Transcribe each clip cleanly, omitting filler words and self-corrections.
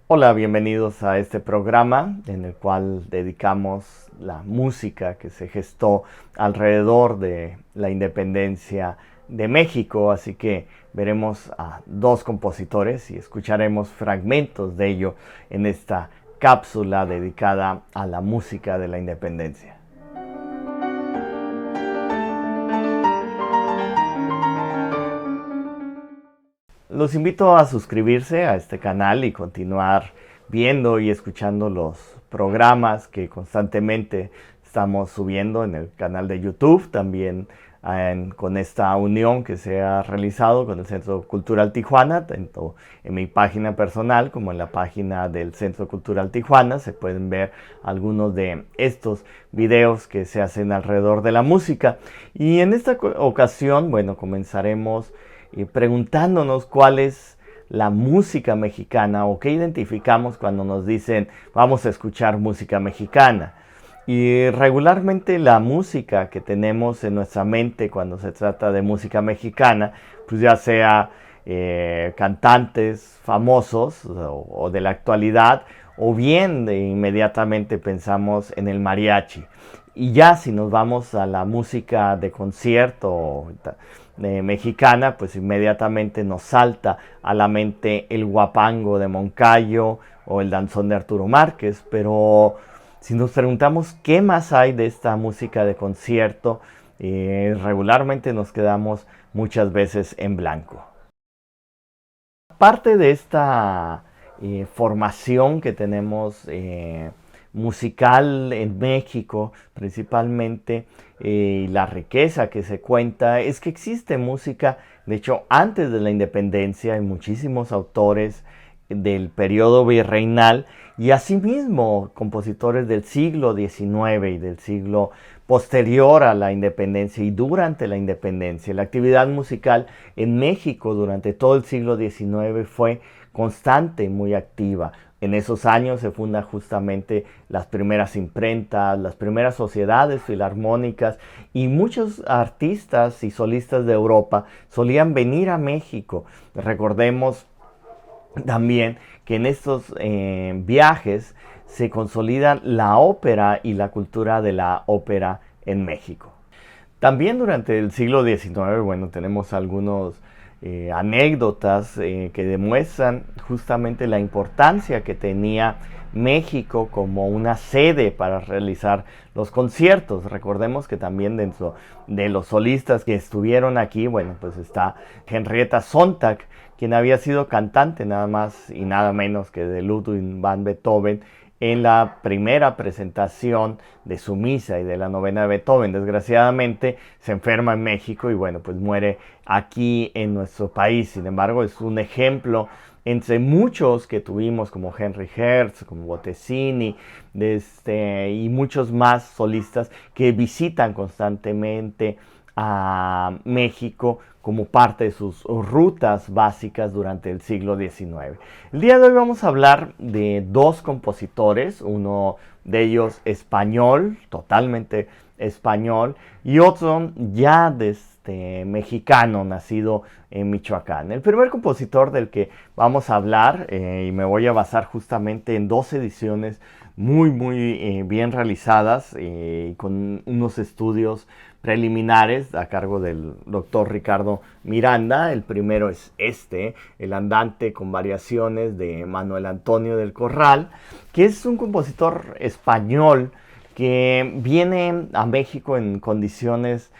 Hola, bienvenidos a este programa en el cual dedicamos la música que se gestó alrededor de la independencia de México. Así que veremos a dos compositores y escucharemos fragmentos de ello en esta cápsula dedicada a la música de la independencia. Los invito a suscribirse a este canal y continuar viendo y escuchando los programas que constantemente estamos subiendo en el canal de YouTube, también con esta unión que se ha realizado con el Centro Cultural Tijuana, tanto en mi página personal como en la página del Centro Cultural Tijuana. Se pueden ver algunos de estos videos que se hacen alrededor de la música. Y en esta ocasión, bueno, comenzaremos preguntándonos cuál es la música mexicana o qué identificamos cuando nos dicen vamos a escuchar música mexicana. Y regularmente la música que tenemos en nuestra mente cuando se trata de música mexicana, pues ya sea cantantes famosos o de la actualidad, o bien inmediatamente pensamos en el mariachi. Y ya si nos vamos a la música de concierto mexicana, pues inmediatamente nos salta a la mente el guapango de Moncayo o el danzón de Arturo Márquez. Pero si nos preguntamos qué más hay de esta música de concierto, regularmente nos quedamos muchas veces en blanco. Parte de esta formación que tenemos musical en México, principalmente, la riqueza que se cuenta, es que existe música. De hecho, antes de la independencia hay muchísimos autores del periodo virreinal y asimismo compositores del siglo XIX y del siglo posterior a la independencia y durante la independencia. La actividad musical en México durante todo el siglo XIX fue constante y muy activa. En esos años se fundan justamente las primeras imprentas, las primeras sociedades filarmónicas, y muchos artistas y solistas de Europa solían venir a México. Recordemos también que en estos viajes se consolida la ópera y la cultura de la ópera en México. También durante el siglo XIX, bueno, tenemos algunos anécdotas que demuestran justamente la importancia que tenía México como una sede para realizar los conciertos. Recordemos que también dentro de los solistas que estuvieron aquí, bueno, pues está Henrietta Sontag, quien había sido cantante nada más y nada menos que de Ludwig van Beethoven en la primera presentación de su misa y de la novena de Beethoven. Desgraciadamente se enferma en México y bueno, pues muere aquí en nuestro país. Sin embargo, es un ejemplo entre muchos que tuvimos, como Henry Hertz, como Bottesini, y muchos más solistas que visitan constantemente a México como parte de sus rutas básicas durante el siglo XIX. El día de hoy vamos a hablar de dos compositores, uno de ellos español, totalmente español, y otro ya mexicano, nacido en Michoacán. El primer compositor del que vamos a hablar, y me voy a basar justamente en dos ediciones muy bien realizadas, con unos estudios preliminares a cargo del doctor Ricardo Miranda. El primero es El Andante con variaciones, de Manuel Antonio del Corral, que es un compositor español que viene a México en condiciones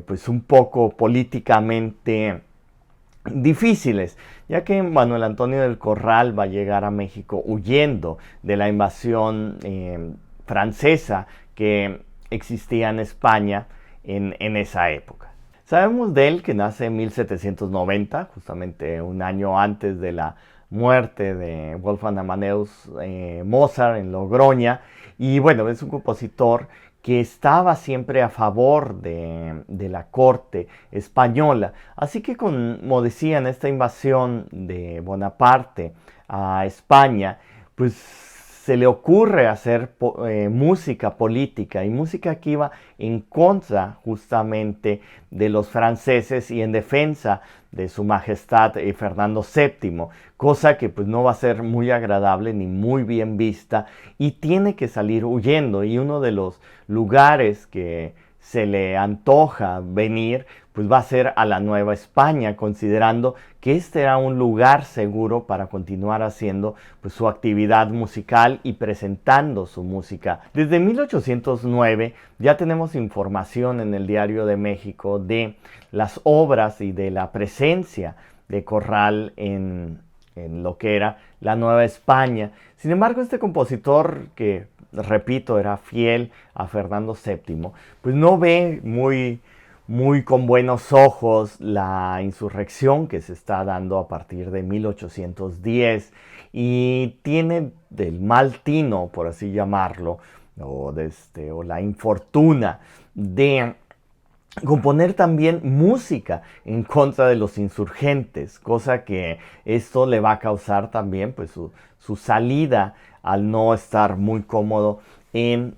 pues un poco políticamente difíciles, ya que Manuel Antonio del Corral va a llegar a México huyendo de la invasión francesa que existía en España en esa época. Sabemos de él que nace en 1790, justamente un año antes de la muerte de Wolfgang Amadeus Mozart en Logroña, y bueno, es un compositor que estaba siempre a favor de la corte española. Así que, como decían, esta invasión de Bonaparte a España, pues se le ocurre hacer música política y música que iba en contra justamente de los franceses y en defensa de su majestad Fernando VII, cosa que pues no va a ser muy agradable ni muy bien vista y tiene que salir huyendo. Y uno de los lugares que se le antoja venir pues va a ser a la Nueva España, considerando que este era un lugar seguro para continuar haciendo pues, su actividad musical y presentando su música. Desde 1809 ya tenemos información en el Diario de México de las obras y de la presencia de Corral en lo que era la Nueva España. Sin embargo, este compositor que, repito, era fiel a Fernando VII, pues no ve muy con buenos ojos la insurrección que se está dando a partir de 1810 y tiene del mal tino, por así llamarlo, o la infortuna de componer también música en contra de los insurgentes, cosa que esto le va a causar también pues su salida al no estar muy cómodo en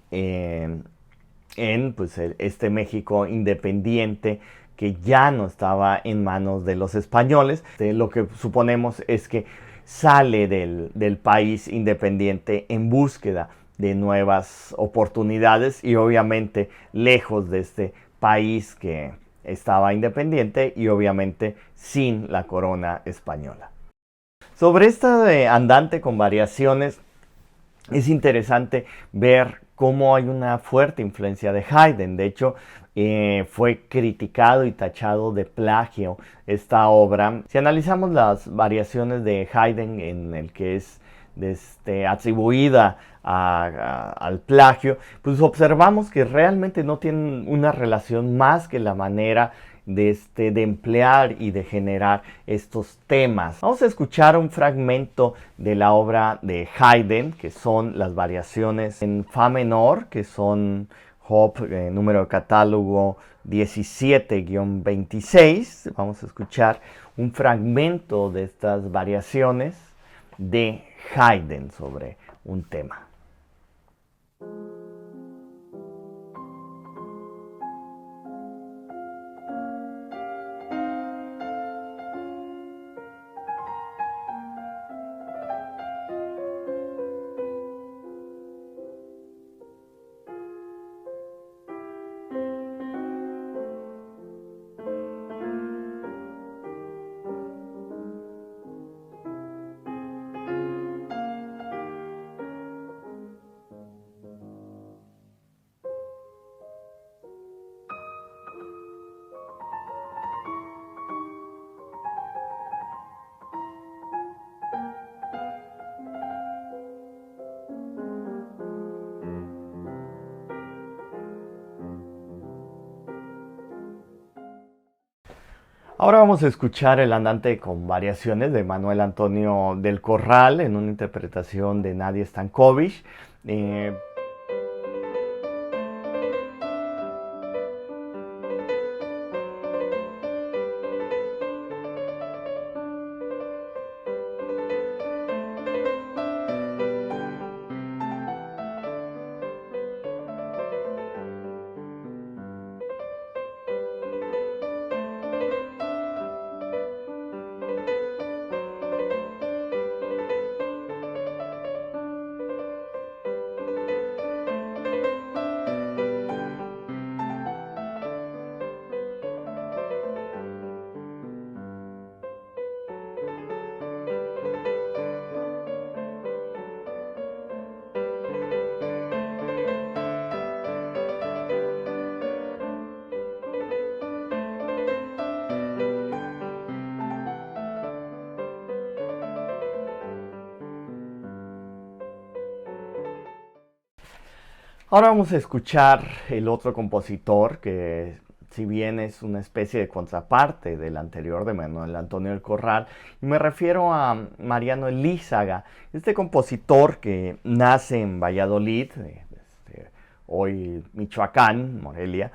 pues, este México independiente que ya no estaba en manos de los españoles. Lo que suponemos es que sale del país independiente en búsqueda de nuevas oportunidades y obviamente lejos de este país que estaba independiente y obviamente sin la corona española. Sobre esta andante con variaciones, es interesante ver cómo hay una fuerte influencia de Haydn. De hecho, fue criticado y tachado de plagio esta obra. Si analizamos las variaciones de Haydn en el que es atribuida al plagio, pues observamos que realmente no tienen una relación más que la manera de emplear y de generar estos temas. Vamos a escuchar un fragmento de la obra de Haydn, que son las variaciones en fa menor, que son Hop, número de catálogo 17-26. Vamos a escuchar un fragmento de estas variaciones de Haydn sobre un tema. Ahora vamos a escuchar el andante con variaciones de Manuel Antonio del Corral en una interpretación de Nadia Stankovic. Ahora vamos a escuchar el otro compositor que, si bien es una especie de contraparte del anterior de Manuel Antonio del Corral, y me refiero a Mariano Elízaga, este compositor que nace en Valladolid, hoy Michoacán, Morelia,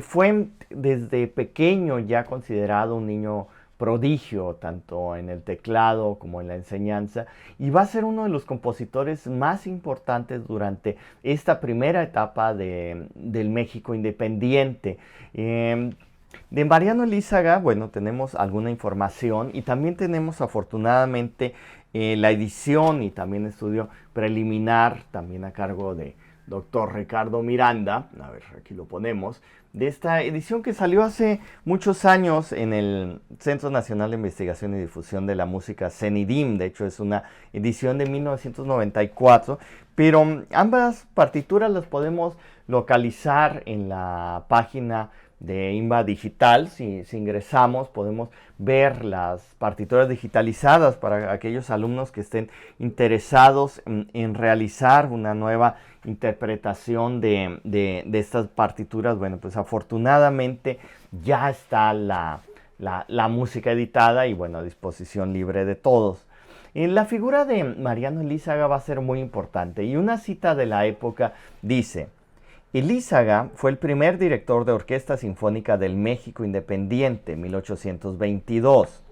fue desde pequeño ya considerado un niño prodigio tanto en el teclado como en la enseñanza, y va a ser uno de los compositores más importantes durante esta primera etapa del México independiente. De Mariano Elízaga, bueno, tenemos alguna información y también tenemos afortunadamente la edición y también estudio preliminar, también a cargo de doctor Ricardo Miranda, a ver, aquí lo ponemos, de esta edición que salió hace muchos años en el Centro Nacional de Investigación y Difusión de la Música, CENIDIM. De hecho, es una edición de 1994, pero ambas partituras las podemos localizar en la página de INBA Digital. Si ingresamos podemos ver las partituras digitalizadas para aquellos alumnos que estén interesados en realizar una nueva interpretación de estas partituras. Bueno, pues afortunadamente ya está la música editada y bueno, a disposición libre de todos. La figura de Mariano Elízaga va a ser muy importante y una cita de la época dice: Elízaga fue el primer director de Orquesta Sinfónica del México Independiente, 1822.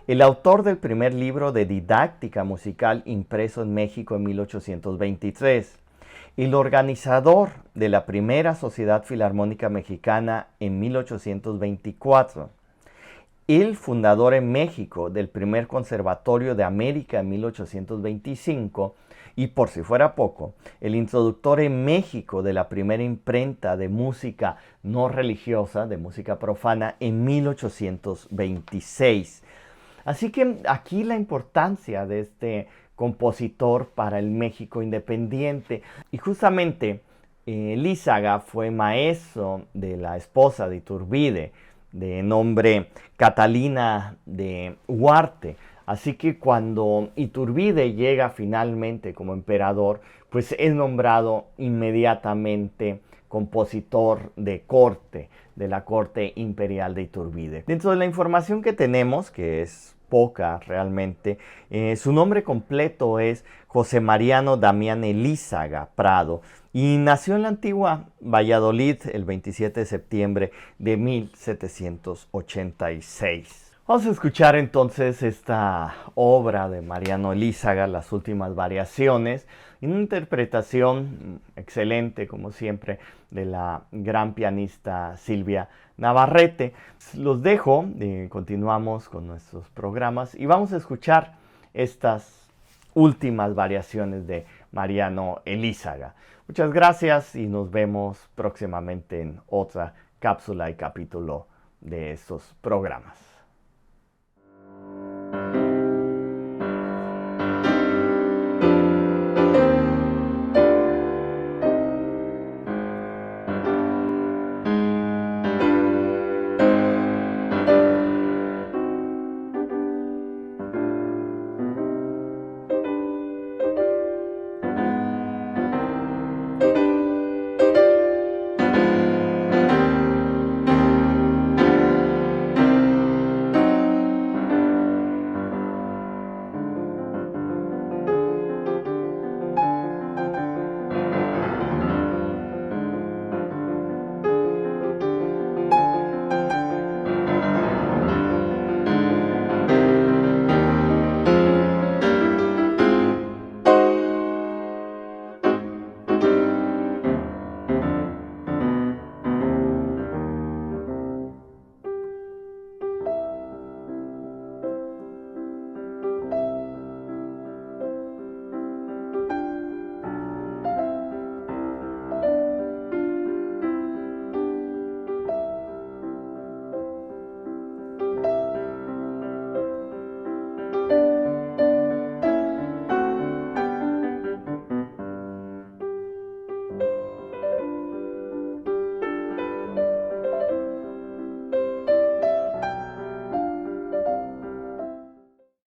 El autor del primer libro de didáctica musical impreso en México en 1823. El organizador de la primera Sociedad Filarmónica Mexicana en 1824. El fundador en México del primer Conservatorio de América en 1825. Y por si fuera poco, el introductor en México de la primera imprenta de música no religiosa, de música profana, en 1826. Así que aquí la importancia de este compositor para el México independiente. Y justamente Elízaga fue maestro de la esposa de Iturbide, de nombre Catalina de Huarte. Así que cuando Iturbide llega finalmente como emperador, pues es nombrado inmediatamente compositor de corte, de la corte imperial de Iturbide. Dentro de la información que tenemos, que es poca realmente, su nombre completo es José Mariano Damián Elízaga Prado y nació en la antigua Valladolid el 27 de septiembre de 1786. Vamos a escuchar entonces esta obra de Mariano Elízaga, las últimas variaciones, en una interpretación excelente, como siempre, de la gran pianista Silvia Navarrete. Los dejo, continuamos con nuestros programas y vamos a escuchar estas últimas variaciones de Mariano Elízaga. Muchas gracias y nos vemos próximamente en otra cápsula y capítulo de estos programas.